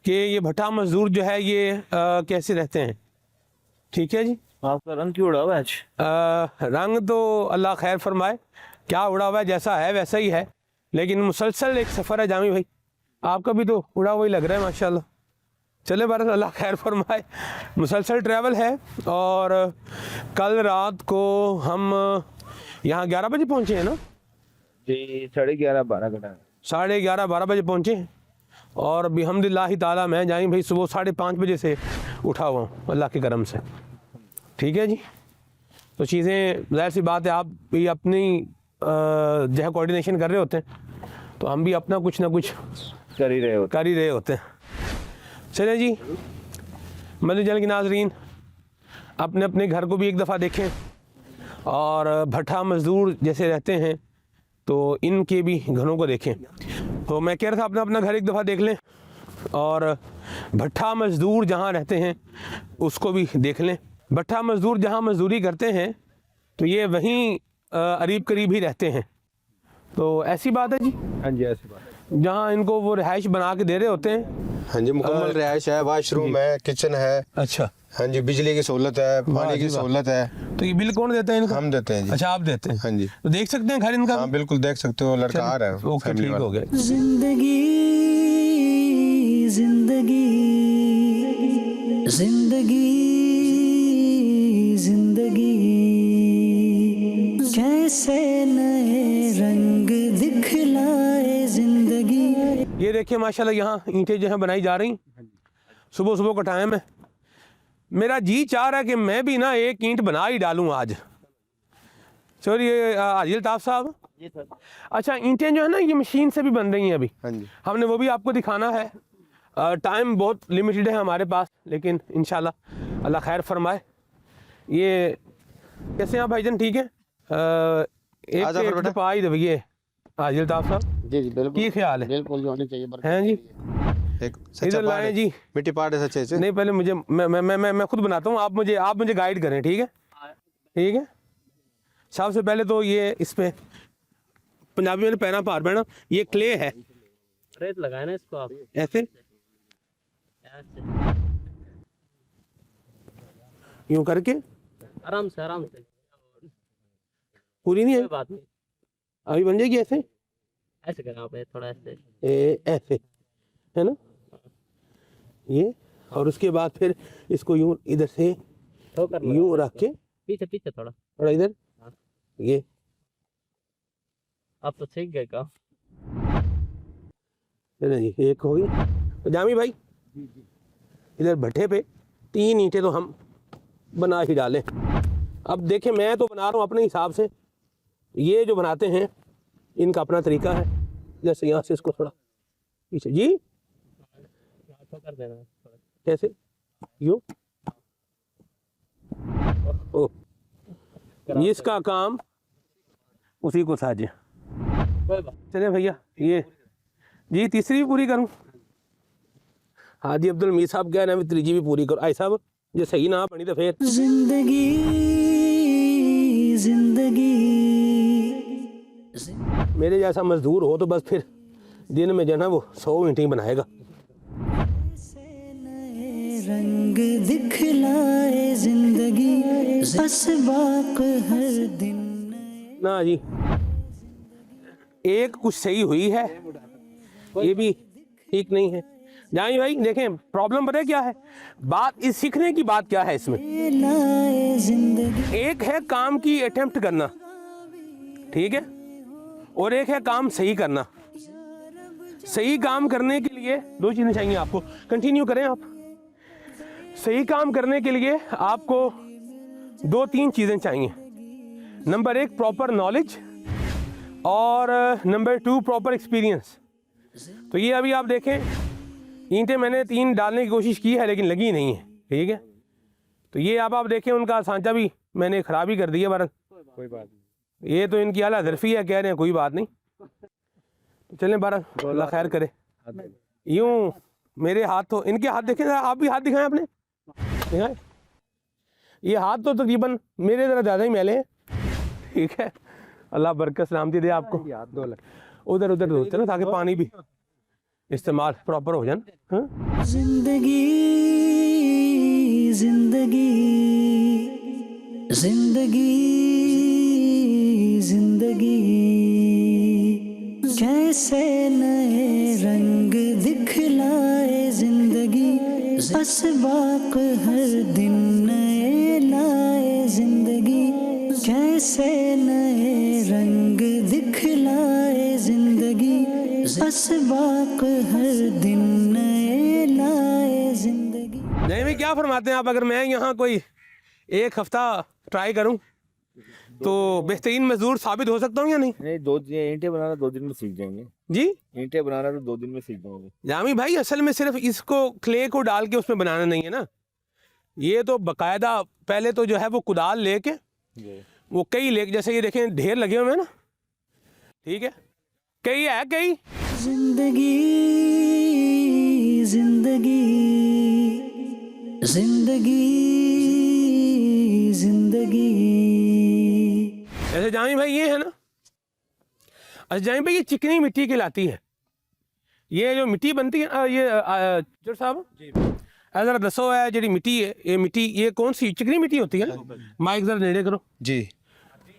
कि ये भट्टा मजदूर जो है ये कैसे रहते हैं। ठीक है जी। आपका रंग क्यों उड़ा हुआ है आज? रंग तो अल्लाह खैर फरमाए, क्या उड़ा हुआ है, जैसा है वैसा ही है, लेकिन मुसलसल एक सफ़र है जामी भाई। आपका भी तो उड़ा हुआ ही लग रहा है माशाल्लाह। चले बरस अल्लाह खैर फरमाए, मुसलसल ट्रैवल है। और कल रात को हम यहाँ 11 बजे पहुँचे हैं ना जी, 11:30-12 घंटा। 11:30-12 बजे पहुँचे हैं और बिहम्दिल्लाहि ताला मैं जाई भाई सुबह 5:30 बजे से उठा हुआ हूँ अल्लाह के करम से। ठीक है जी। तो चीज़ें ज़ाहिर सी बात है, आप भी अपनी जो है कोऑर्डिनेशन कर रहे होते हैं, तो हम भी अपना कुछ ना कुछ कर ही रहे होते हैं। चले जी, मदनी जल के नाज़रीन, अपने अपने घर को भी एक दफ़ा देखें और भट्टा मजदूर जैसे रहते हैं तो इनके भी घरों को देखें। तो मैं कह रहा था अपना अपना घर एक दफ़ा देख लें और भट्टा मजदूर जहाँ रहते हैं उसको भी देख लें। भट्टा मजदूर जहाँ मजदूरी करते हैं तो ये वहीं करीब करीब ही रहते हैं। तो ऐसी बात है जी? हाँ जी, ऐसी बात है। जहाँ इनको वो रिहाइश बना के दे रहे होते हैं? हाँ जी, मुकम्मल रिहाइश है, वाशरूम है, किचन है। अच्छा। हाँ जी, बिजली की सहूलत है, पानी की सहूलत है। तो ये बिल कौन देता है इनका? हम देते हैं जी। अच्छा, आप देते हैं? हाँ जी। तो देख सकते हैं घर इनका? हाँ बिल्कुल देख सकते हो, लड़का आ रहा है। ओके, ठीक हो गया। जिंदगी जिंदगी जिंदगी जिंदगी देखिए माशाल्लाह यहाँ ईंटें जो हैं बनाई जा रही। सुबह सुबह का टाइम है, मेरा जी चाह रहा है कि मैं भी ना एक ईंट बना ही डालूँ आज। चलिए आदिल ताफ साहब, अच्छा ईंटें जो है ना ये मशीन से भी बन रही हैं अभी। हाँ जी। हमने वो भी आपको दिखाना है। टाइम बहुत लिमिटेड है हमारे पास, लेकिन इंशाल्लाह अल्लाह खैर फरमाए। ये कैसे हैं भाईजान, ठीक है? एक पाई दबिए आदिल ताफ साहब। जी जी बिल्कुल, की ख्याल है? बिल्कुल जो होनी चाहिए हैं जी, एक इधर लाएं जी। मिट्टी पार्ट है सच्चे से। नहीं पहले मुझे मैं खुद बनाता हूँ, आप मुझे गाइड करें, ठीक है? ठीक है। सबसे पहले तो ये इस पे पंजाबी में पैना पार बैना, ये क्ले है, रेत लगाए ना इसको आप ऐसे यूं करके आराम से पूरी नहीं है, बात नहीं, अभी बन जाएगी ऐसे। ऐसे करना आप, थोड़ा ऐसे ऐसे है ना ये, और उसके बाद फिर इसको यूं इधर से यूं रख के पीछे थोड़ा और इधर ये। आप तो सीख गए काम। चलो जी, एक हो गई। जामी भाई इधर भट्ठे पे 3 ईंटें तो हम बना ही डालें। अब देखें मैं तो बना रहा हूँ अपने हिसाब से, ये जो बनाते हैं इनका अपना तरीका है। जैसे यहाँ से इसको थोड़ा पीछे जी, कर देना कैसे यूं, ओ इसका काम उसी को साझे। चले भैया, ये जी तीसरी भी पूरी करूं? हाजी अब्दुल मीर साहब कह रहे हैं तीसरी भी पूरी करो। आई साहब जो सही ना बनी तो फिर जिंदगी मेरे जैसा मजदूर हो तो बस फिर दिन में जो ना वो 100 ईंटें बनाएगा। रंग दिखलाए जिंदगी, बस बाक हर दिन। ना जी, एक कुछ सही हुई है, ये भी ठीक नहीं है। जानी भाई देखें प्रॉब्लम पता है क्या है, बात इस सीखने की बात क्या है इसमें। एक है काम की अटेम्प्ट करना, ठीक है, और एक है काम सही करना। सही काम करने के लिए 2 चीज़ें चाहिए आपको। कंटिन्यू करें आप। सही काम करने के लिए आपको 2-3 चीज़ें चाहिए। नंबर 1 प्रॉपर नॉलेज, और नंबर 2 प्रॉपर एक्सपीरियंस। तो ये अभी आप देखें ईंटें मैंने 3 डालने की कोशिश की है लेकिन लगी नहीं है, ठीक है। तो ये आप देखें उनका सांचा भी मैंने ख़राब ही कर दिया बरन। कोई बात नहीं, ये तो इनकी आला हरफी है, कह रहे हैं कोई बात नहीं। तो चलें बारह, अल्लाह खैर करे। यूँ मेरे हाथ तो, इनके हाथ देखें, आप भी हाथ दिखाएं अपने, दिखाएं। ये हाथ तो तकरीबन मेरे ज़रा ज़्यादा ही मैले हैं, ठीक है। अल्लाह बरकत सलामती दे आपको। उधर उधर धोते ना ताकि पानी भी इस्तेमाल प्रॉपर हो जाए। हाँ? जिंदगी जिंदगी जिंदगी जिंदगी कैसे नए रंग दिखलाए जिंदगी, बस बाक हर दिन नए लाए जिंदगी। कैसे नए रंग दिखलाए जिंदगी, बस बाक हर दिन नए लाए जिंदगी। नहीं में क्या फरमाते हैं आप, अगर मैं यहाँ कोई 1 हफ्ता ट्राई करूँ तो बेहतरीन मजदूर साबित हो सकता हूँ या नहीं? नहीं, 2 ईंटें बनाना 2 दिन में सीख जाएंगे जी, ईंटें बनाना तो 2 दिन में सीख जाएंगे। जामी भाई असल में सिर्फ इसको क्ले को डाल के उसमें बनाना नहीं है ना, ये तो बकायदा पहले तो जो है वो कुदाल लेके वो कई ले, जैसे ये देखें ढेर लगे हुए हैं ना, ठीक है, कई है कई। जिंदगी जिंदगी जिंदगी जिंदगी। ऐसे जामी भाई ये है ना, अच्छा जामी भाई ये चिकनी मिट्टी कहलाती है। ये जो मिट्टी बनती है ये जर साहब जरा दसो है जी मिट्टी है, ये मिट्टी ये कौन सी चिकनी मिट्टी होती है ना? माइक जरा नेड़े करो जी।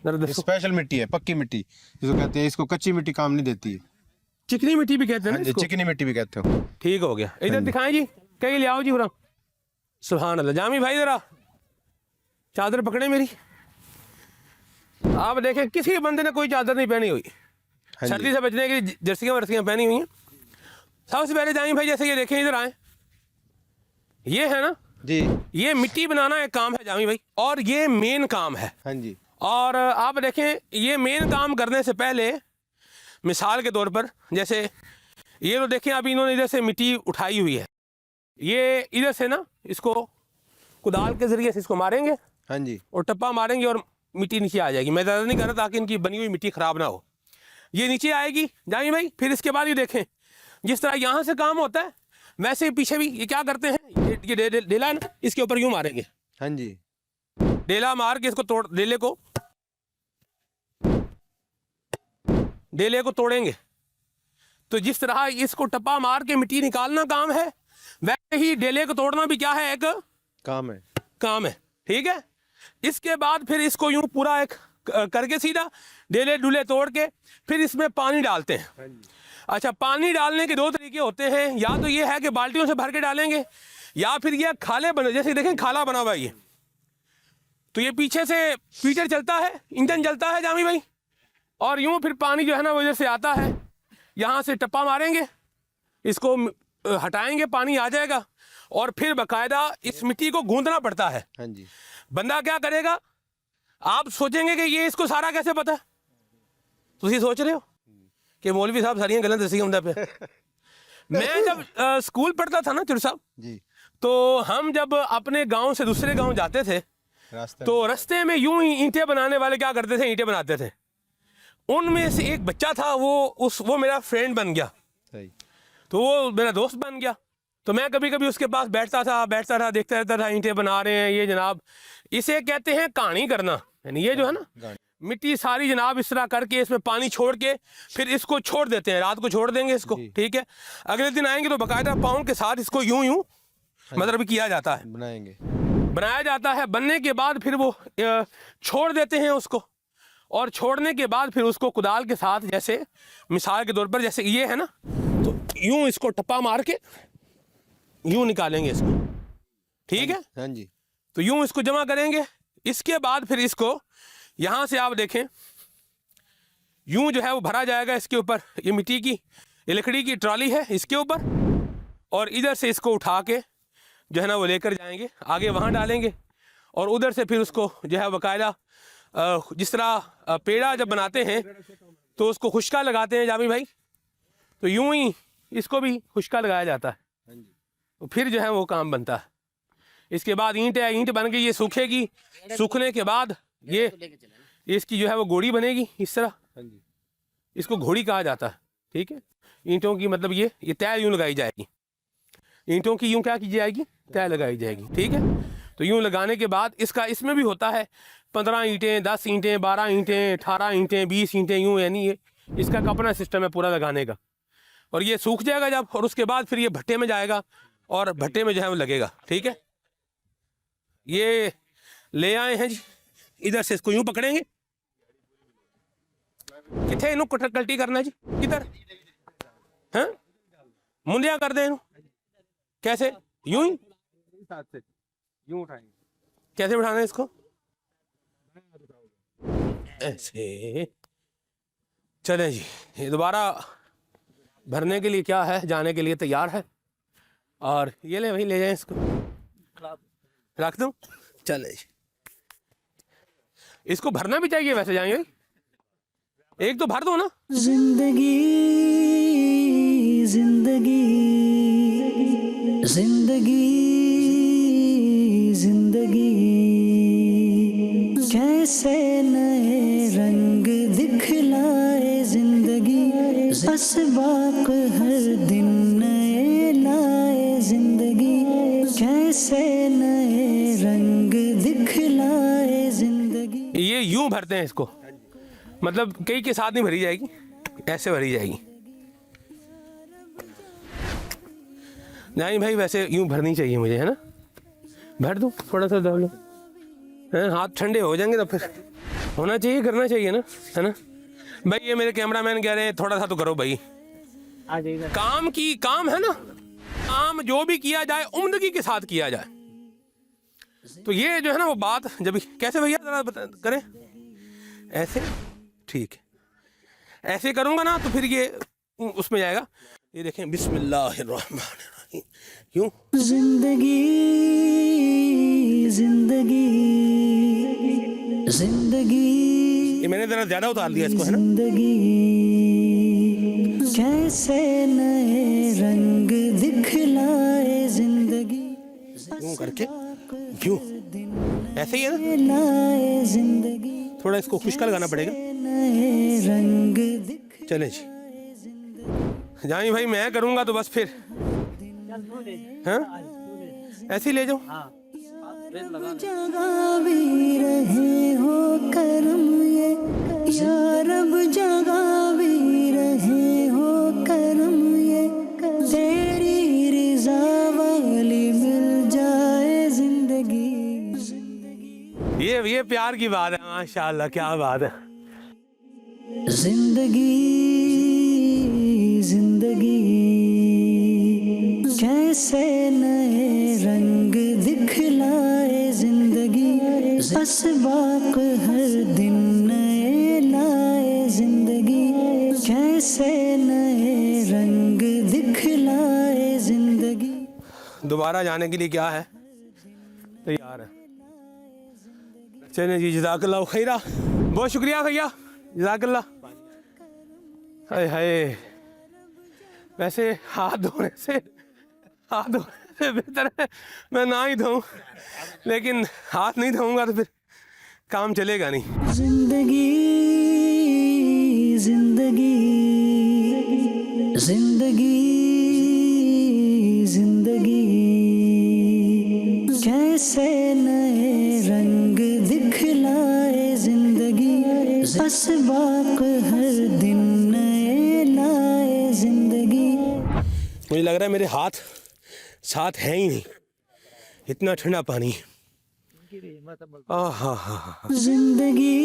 जरा दसो। स्पेशल मिट्टी है, पक्की मिट्टी जिसको कहते हैं, इसको कच्ची मिट्टी काम नहीं देती है। चिकनी मिट्टी भी कहते हैं ना इसको? चिकनी मिट्टी भी कहते हो। ठीक हो गया, इधर दिखाएं जी, कहीं ले आओ जी पूरा। सुभान अल्लाह। जामी भाई जरा चादर पकड़े मेरी। आप देखें किसी बंदे ने कोई चादर नहीं पहनी हुई, सर्दी से बचने के लिए जर्सियाँ वर्सियाँ पहनी हुई हैं। सबसे पहले जाएंगे भाई, जैसे ये देखें, इधर आए, ये है ना जी। ये मिट्टी बनाना एक काम है जामी भाई, और ये मेन काम है। हाँ जी। और आप देखें, ये मेन काम करने से पहले मिसाल के तौर पर, जैसे ये तो देखें अभी इन्होंने इधर से मिट्टी उठाई हुई है, ये इधर से ना इसको कुदाल के ज़रिए से इसको मारेंगे हाँ जी। और टप्पा मारेंगे और मिट्टी नीचे आ जाएगी। मैं ज़्यादा नहीं कर रहा ताकि इनकी बनी हुई मिट्टी ख़राब ना हो। ये नीचे आएगी जामी भाई। फिर इसके बाद ये देखें, जिस तरह यहाँ से काम होता है वैसे ही पीछे भी ये क्या करते हैं, ये डेला है ना, इसके ऊपर यूँ मारेंगे। हाँ जी। डेला मार के इसको तोड़, डेले को तोड़ेंगे। तो जिस तरह इसको टप्पा मार के मिट्टी निकालना काम है, वैसे ही डेले को तोड़ना भी क्या है, एक काम है। ठीक है। इसके बाद फिर इसको यूं पूरा एक करके सीधा डेले डुले तोड़ के फिर इसमें पानी डालते हैं। अच्छा, पानी डालने के दो तरीके होते हैं, या तो ये है कि बाल्टियों से भर के डालेंगे, या फिर ये खाले बने, जैसे देखें खाला बना हुआ है ये, तो ये पीछे से फीटर चलता है, इंजन चलता है जामी भाई, और यूं फिर पानी जो है ना वो इधर से आता है, यहाँ से टप्पा मारेंगे, इसको हटाएंगे, पानी आ जाएगा, और फिर बाकायदा इस मिट्टी को गूंदना पड़ता है। हाँ जी। बंदा क्या करेगा, आप सोचेंगे कि ये इसको सारा कैसे पता है, तुम सोच रहे हो कि मौलवी साहब सारी गलत दसी हमदा पे। मैं जब स्कूल पढ़ता था ना चुर साहब जी, तो हम जब अपने गांव से दूसरे गांव जाते थे तो रास्ते में यूं ही ईंटें बनाने वाले क्या करते थे, ईंटें बनाते थे। उनमें से एक बच्चा था, वो मेरा फ्रेंड बन गया, सही। तो वो मेरा दोस्त बन गया। तो मैं कभी कभी उसके पास बैठता था, देखता रहता था, ईंटें बना रहे हैं ये जनाब। इसे कहते हैं कहानी करना, यानी ये जो है ना मिट्टी सारी जनाब इस तरह करके इसमें पानी छोड़ के फिर इसको छोड़ देते हैं, रात को छोड़ देंगे इसको। ठीक है। अगले दिन आएंगे तो बाकायदा पाँव के साथ इसको यूं मतलब किया जाता है, बनाया जाता है। बनने के बाद फिर वो छोड़ देते हैं उसको, और छोड़ने के बाद फिर उसको कुदाल के साथ, जैसे मिसाल के तौर पर जैसे ये है ना, तो यूं इसको टप्पा मार के यूं निकालेंगे इसको। ठीक है। हाँ जी। तो यूं इसको जमा करेंगे। इसके बाद फिर इसको यहाँ से आप देखें यूं जो है वो भरा जाएगा इसके ऊपर, ये मिट्टी की ये लकड़ी की ट्रॉली है इसके ऊपर, और इधर से इसको उठा के जो है ना वो लेकर जाएंगे, आगे वहाँ डालेंगे, और उधर से फिर उसको जो है बाकायदा जिस तरह पेड़ा जब बनाते हैं तो उसको खुशका लगाते हैं जामी भाई, तो यूं ही इसको भी खुशका लगाया जाता है, तो फिर जो है वो काम बनता है। इसके बाद ईंट बन के ये सूखेगी, सूखने के बाद ये इसकी जो है वो गोड़ी बनेगी इस तरह, इसको घोड़ी कहा जाता है। ठीक है। ईंटों की मतलब ये तय यूं लगाई जाएगी, ईंटों की यूं क्या की जाएगी, तय लगाई जाएगी। ठीक है। तो यूं लगाने के बाद इसमें भी होता है 15 ईंटें, 10 ईंटें, 12 ईंटें, 18 ईंटें, 20 ईंटें, यूं, यानी ये इसका अपना सिस्टम है पूरा लगाने का। और ये सूख जाएगा जब, और उसके बाद फिर ये भट्टे में जाएगा और भट्टे में जो है वो लगेगा। ठीक है। ये ले आए हैं जी, इधर से इसको यूं पकड़ेंगे, किथे इनू कल्टी करना जी, किधर हैं, मुंडिया कर दें, कैसे, यूं ही यूं उठाएंगे, कैसे उठाना है इसको, ऐसे। चलें जी, ये दोबारा भरने के लिए क्या है, जाने के लिए तैयार है, और ये ले वही ले जाएं इसको, रख दूं। चले जी, इसको भरना भी चाहिए वैसे, जाएंगे एक तो भर दो ना। जिंदगी जिंदगी जिंदगी जिंदगी कैसे नए रंग दिखलाए जिंदगी, असबाक हर दिन नए लाए जिंदगी, कैसे नए रंग दिखलाए जिंदगी। ये यूं भरते हैं इसको, मतलब कई के साथ नहीं भरी जाएगी, ऐसे भरी जाएगी। नहीं भाई वैसे यूं भरनी चाहिए मुझे, है ना, भर दूं थोड़ा सा डाल लो, हाथ ठंडे हो जाएंगे तो फिर होना चाहिए, करना चाहिए ना, है ना भाई। ये मेरे कैमरामैन कह रहे हैं थोड़ा सा तो करो भाई, काम है ना, काम जो भी किया जाए उम्दगी के साथ किया जाए। तो ये जो है ना वो बात जब कैसे भैया जरा करें, ऐसे, ठीक है, ऐसे करूँगा ना तो फिर ये उसमें जाएगा। ये देखें, बिस्मिल्लाहिर्रहमानिर्रहीम। क्यों? जिंदगी जिंदगी जिंदगी ये मैंने जरा ज्यादा उतार दिया इसको, है ना? जिंदगी कैसे नए रंग दिखलाए जिंदगी यूं करके, क्यों? ऐसे ही है ना? लाए जिंदगी थोड़ा इसको खुश्क लगाना पड़ेगा। नए रंग दिख चले जी, जानी भाई मैं करूँगा तो बस फिर, हाँ ऐसे ही ले जाओ। जगा भी रहे हो करम ये या रब, जगा भी रहे हो करम ये, तेरी रिजा वाली मिल जाए जिंदगी। ये प्यार की बात है, माशाल्लाह क्या बात है। जिंदगी जिंदगी कैसे नए रंग दिखलाए जिंदगी, असबाक हर दिन नए लाए जिंदगी, कैसे नए रंग दिखलाए जिंदगी। दोबारा जाने के लिए क्या है, तैयार है। चलें जी, जज़ाकल्लाह खैरा, बहुत शुक्रिया भैया, जज़ाकल्लाह। हाय हाय, वैसे हाथ धोने से बेहतर है मैं ना ही धोऊं, लेकिन हाथ नहीं धोऊंगा तो फिर काम चलेगा नहीं। जिंदगी जिंदगी जिंदगी जिंदगी कैसे नए रंग दिखलाए जिंदगी, असबाक हर दिन नए लाए जिंदगी। मुझे लग रहा है मेरे हाथ साथ है ही नहीं, इतना ठंडा पानी। हाँ हाँ, जिंदगी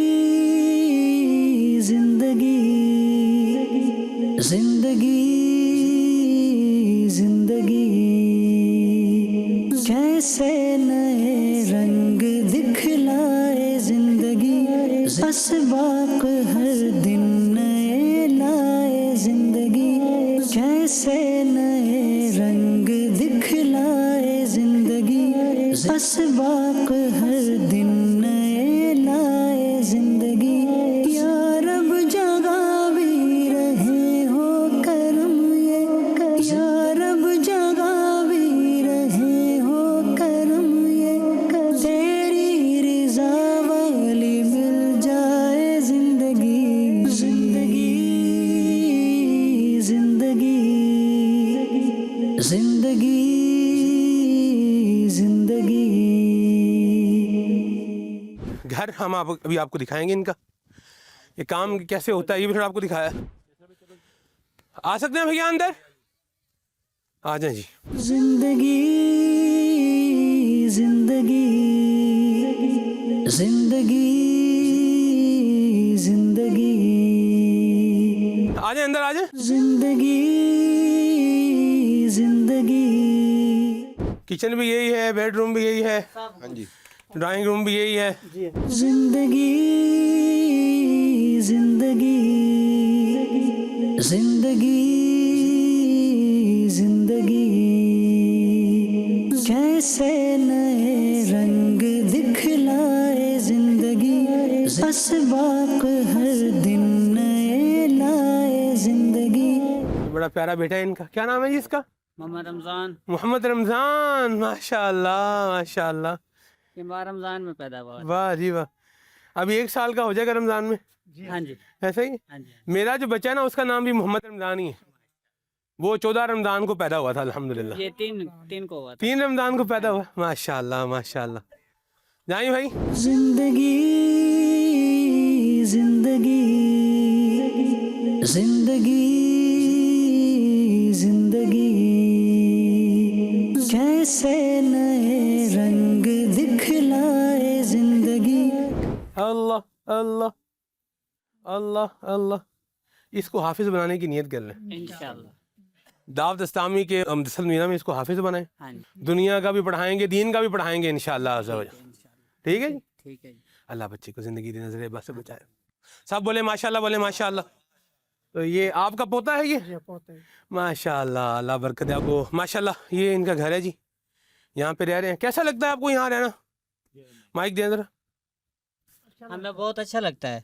जिंदगी जिंदगी जिंदगी कैसे नए रंग दिखलाए जिंदगी, असबाक हर दिन नए लाए जिंदगी, कैसे नए रंग दिखलाए जिंदगी, असबाक हर दिन नए लाए जिंदगी। या रब जगा भी रहे हो करम ये, या रब जगा भी रहे हो करम ये, तेरी रिजा वाली मिल जाए जिंदगी। जिंदगी जिंदगी जिंदगी जिंदगी। घर हम अभी आपको दिखाएंगे इनका, ये काम कैसे होता है ये भी थोड़ा आपको दिखाया। आ सकते हैं भैया अंदर, आ जाए जी। जिंदगी जिंदगी जिंदगी जिंदगी आ जाए अंदर, आ जाए। जिंदगी जिंदगी किचन भी यही है, बेडरूम भी यही है, हाँ जी, ड्राइंग रूम भी यही है। जिंदगी जिंदगी जिंदगी जिंदगी कैसे नए रंग दिखलाए जिंदगी, असबाक हर दिन नए लाए जिंदगी। बड़ा प्यारा बेटा है इनका, क्या नाम है जी इसका? मोहम्मद रमजान। मोहम्मद रमजान, माशाल्लाह माशाल्लाह। ये माह रमजान में पैदा हुआ। वाह जी वाह, अभी 1 साल का हो जाएगा रमजान में। हाँ जी, ऐसा ही। हाँ जी। मेरा जो बच्चा है ना उसका नाम भी मोहम्मद रमजान ही है, वो 14 रमजान को पैदा हुआ था अल्हम्दुलिल्लाह। ये तीन को हुआ था। 3 रमजान को पैदा हुआ, माशाल्लाह माशाल्लाह। जानी भाई, जिंदगी जिंदगी जिंदगी जिंदगी कैसे नए रंग दिखलाए जिंदगी। अल्लाह अल्लाह अल्लाह अल्लाह, इसको हाफिज बनाने की नियत कर लें इंशाल्लाह। दावत इस्लामी के मदरसा मीना में इसको हाफिज बनाएं, हाँ जी, दुनिया का भी पढ़ाएंगे, दीन का भी पढ़ाएंगे इंशाअल्लाह अज़्ज़ा वजल। ठीक है जी, ठीक है जी। अल्लाह बच्चे को ज़िंदगी की नज़र बस से बचाए। सब बोले माशाल्लाह, बोले माशाल्लाह। तो ये आपका पोता है ये? माशाल्लाह, अल्लाह बरकत दे आपको। माशाल्लाह, ये इनका घर है जी, यहाँ पे रह रहे हैं। कैसा लगता है आपको यहाँ रहना? माइक दे जरा। हमें बहुत अच्छा लगता है।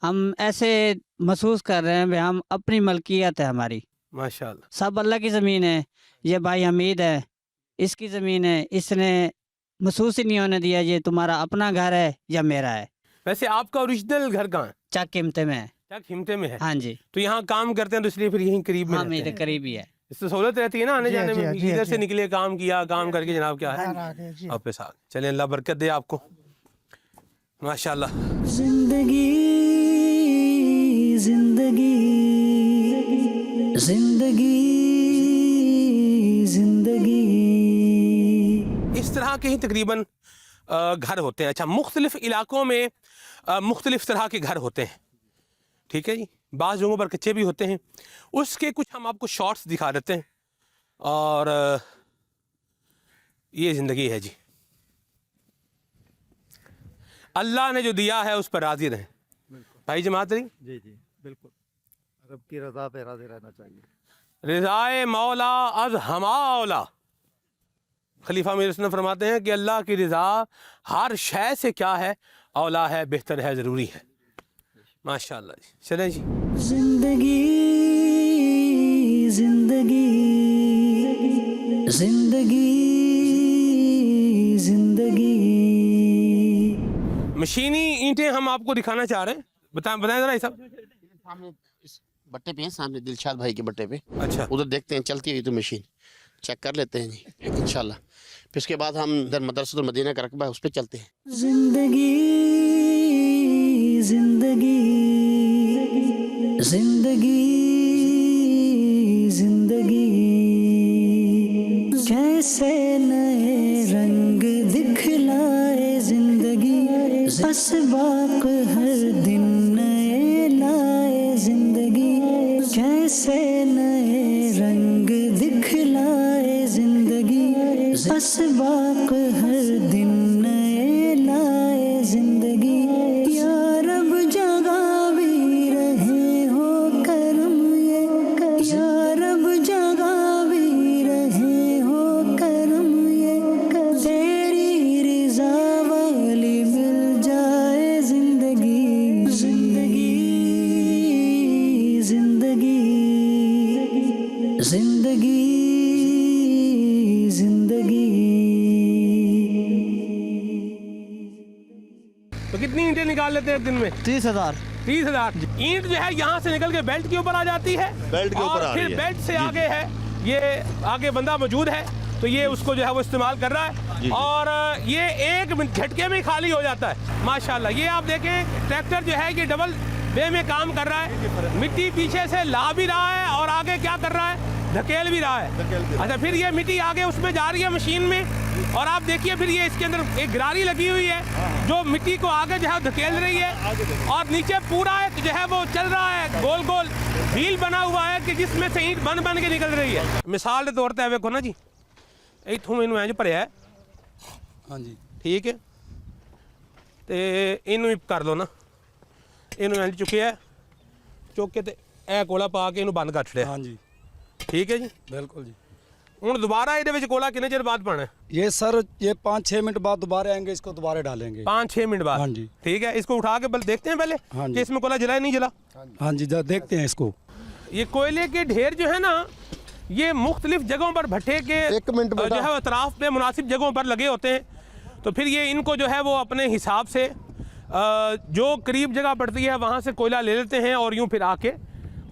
हम ऐसे महसूस कर रहे हैं भाई हम अपनी मलकियत है हमारी। माशाल्लाह, सब अल्लाह की ज़मीन है। ये भाई हमीद है, इसकी ज़मीन है। इसने महसूस ही नहीं होने दिया ये तुम्हारा अपना घर है या मेरा है। वैसे आपका ओरिजिनल घर कहाँ है? चक हिमते में है। चक हिमते में है? हाँ जी। तो यहाँ काम करते हैं तो इसलिए फिर यहीं करीब में हाँ, रहते मेरे हैं। करीब ही है। इससे सहूलत रहती है ना आने जाने में। जी, इधर जी। से निकले, काम किया, काम करके जनाब क्या है वापस आ। चलिए, अल्लाह बरकत दे आपको। माशाल्लाह। जिंदगी जिंदगी जिंदगी जिंदगी। इस तरह के ही तकरीबन घर होते हैं। अच्छा, मुख्तलिफ इलाकों में मुख्तलिफ तरह के घर होते हैं, ठीक है जी। बाज़ जगहों पर कच्चे भी होते हैं। उसके कुछ हम आपको शॉर्ट्स दिखा देते हैं। और ये ज़िंदगी है जी। अल्लाह ने जो दिया है उस पर राज़ी रहें भाई जमात रही। जी जी बिल्कुल, रब की रज़ा पे राज़ी रहना चाहिए। रिज़ाए मौला अज़ हमाओला। खलीफा मेरे उसने फरमाते हैं कि अल्लाह की रज़ा हर शय से क्या है, औला है, बेहतर है, ज़रूरी है। माशाअल्लाह जी। चलें जी। जिंदगी जिंदगी जिंदगी जिंदगी। मशीनी ईंटें हम आपको दिखाना चाह रहे हैं। बताएं जरा ये सब। सामने इस बट्टे पे है, सामने दिलशाद भाई के बट्टे पे। अच्छा, उधर देखते हैं चलती हुई तो मशीन चेक कर लेते हैं जी इंशाल्लाह। फिर उसके बाद हम इधर मदरसा मदीना का रकबा है उस पर चलते हैं। जिंदगी जिंदगी जिंदगी जिंदगी। कैसे नए रंग दिखलाए जिंदगी, असबाक हर दिन नए लाए जिंदगी। कैसे नए रंग दिखलाए जिंदगी, असबाक हर दिन नए लाए जिंदगी। या रब जगा भी रहे हो करम ये, या रब जगा भी रहे हो करम ये। तेरी रिज़ा वाली मिल जाए जिंदगी, जिंदगी जिंदगी जिंदगी जिंदगी। तो कितनी ईंटें निकाल लेते हैं दिन में? 30,000। 30,000 ईंट जो है यहाँ से निकल के बेल्ट के ऊपर आ जाती है। बेल्ट के ऊपर और आ फिर रही है। बेल्ट से आगे है, ये आगे बंदा मौजूद है, तो ये उसको जो है वो इस्तेमाल कर रहा है। और ये एक झटके में खाली हो जाता है। माशाल्लाह, ये आप देखें ट्रैक्टर जो है ये डबल वे में काम कर रहा है। मिट्टी पीछे से ला भी रहा है और आगे क्या कर रहा है, धकेल भी रहा है। अच्छा, फिर ये मिट्टी आगे उसमें जा रही है मशीन में। और आप देखिए फिर ये इसके अंदर एक गरारी लगी हुई है जो मिट्टी को आगे जो है धकेल रही है। और नीचे पूरा एक जो है वो चल रहा है, गोल गोल व्हील बना हुआ है कि जिसमें से ईंट बन बन के निकल रही है। मिसाल के तौर पर देखो ना जी, इतों इनू इंज भरिया है। हाँ जी, ठीक है, तो इनू कर लो ना, इनू इंज चुके चुक के ए कोला पा के इनू बंद कर छड़िया। हाँ जी, ठीक है जी, बिल्कुल जी। हूँ दोबारा ये कोला कितने चेर बाद पाना है? ये सर ये 5-6 मिनट बाद दोबारा आएंगे, इसको दोबारा डालेंगे। 5-6 मिनट बाद? हाँ जी। ठीक है, इसको उठा के देखते हैं पहले हाँ जी। कि इसमें कोला जला है नहीं जला। हाँ जी, देखते हैं इसको। ये कोयले के ढेर जो है ना, ये मुख्तलिफ जगहों पर भट्टे के जो है अतराफ पे मुनासिब जगहों पर लगे होते हैं। तो फिर ये इनको जो है वो अपने हिसाब से जो करीब जगह पड़ती है वहाँ से कोयला ले लेते हैं और यूँ फिर आके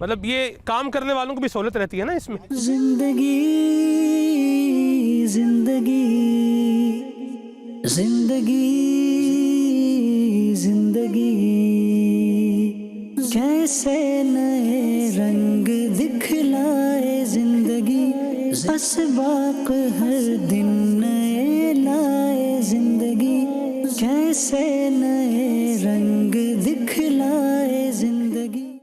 मतलब ये काम करने वालों को भी सहूलत रहती है ना इसमें। जिंदगी जिंदगी जिंदगी जिंदगी। कैसे नए रंग दिखलाए जिंदगी, असबाक हर दिन नए लाए जिंदगी। कैसे नए रंग दिखलाए